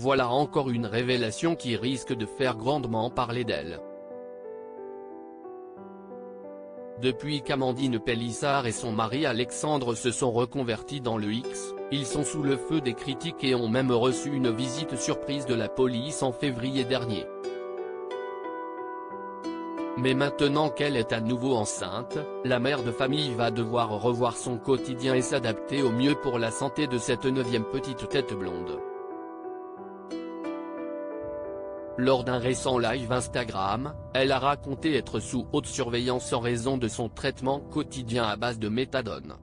Voilà encore une révélation qui risque de faire grandement parler d'elle. Depuis qu'Amandine Pélissard et son mari Alexandre se sont reconvertis dans le X, ils sont sous le feu des critiques et ont même reçu une visite surprise de la police en février dernier. Mais maintenant qu'elle est à nouveau enceinte, la mère de famille va devoir revoir son quotidien et s'adapter au mieux pour la santé de cette 9e petite tête blonde. Lors d'un récent live Instagram, elle a raconté être sous haute surveillance en raison de son traitement quotidien à base de méthadone.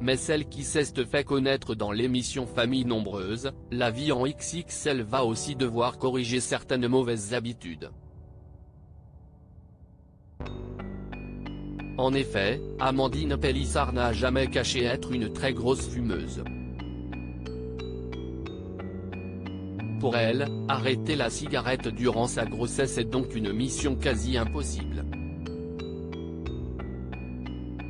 Mais celle qui s'est fait connaître dans l'émission Famille Nombreuse, La vie en XXL va aussi devoir corriger certaines mauvaises habitudes. En effet, Amandine Pélissard n'a jamais caché être une très grosse fumeuse. Pour elle, arrêter la cigarette durant sa grossesse est donc une mission quasi impossible.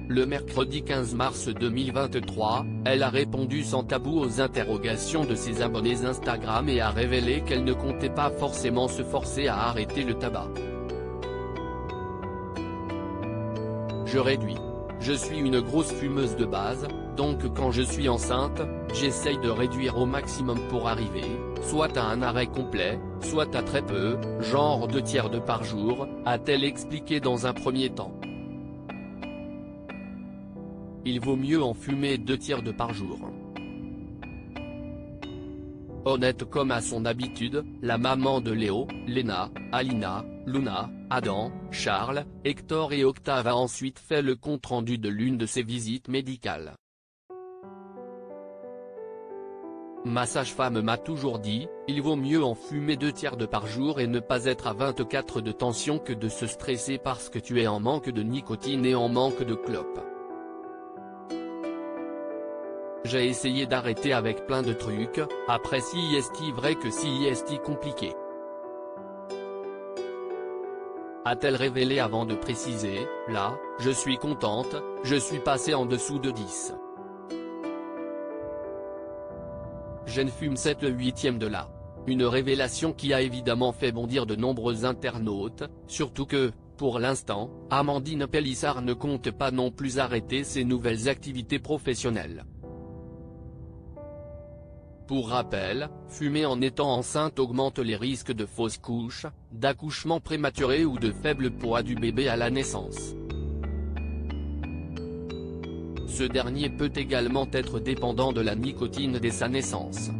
Le mercredi 15 mars 2023, elle a répondu sans tabou aux interrogations de ses abonnés Instagram et a révélé qu'elle ne comptait pas forcément se forcer à arrêter le tabac. Je réduis. Je suis une grosse fumeuse de base, donc quand je suis enceinte, j'essaye de réduire au maximum pour arriver, soit à un arrêt complet, soit à très peu, genre 2 tiers de par jour, a-t-elle expliqué dans un premier temps. Il vaut mieux en fumer 2 tiers de par jour. Honnête comme à son habitude, la maman de Léo, Léna, Alina, Luna, Adam, Charles, Hector et Octave a ensuite fait le compte-rendu de l'une de ses visites médicales. Ma sage-femme m'a toujours dit, il vaut mieux en fumer 2 tiers de par jour et ne pas être à 24 de tension que de se stresser parce que tu es en manque de nicotine et en manque de clopes. J'ai essayé d'arrêter avec plein de trucs, après si est vrai que si est compliqué. A-t-elle révélé avant de préciser, là, je suis contente, je suis passée en dessous de 10. Je ne fume 7/8 de là. Une révélation qui a évidemment fait bondir de nombreux internautes, surtout que, pour l'instant, Amandine Pélissard ne compte pas non plus arrêter ses nouvelles activités professionnelles. Pour rappel, fumer en étant enceinte augmente les risques de fausses couches, d'accouchement prématuré ou de faible poids du bébé à la naissance. Ce dernier peut également être dépendant de la nicotine dès sa naissance.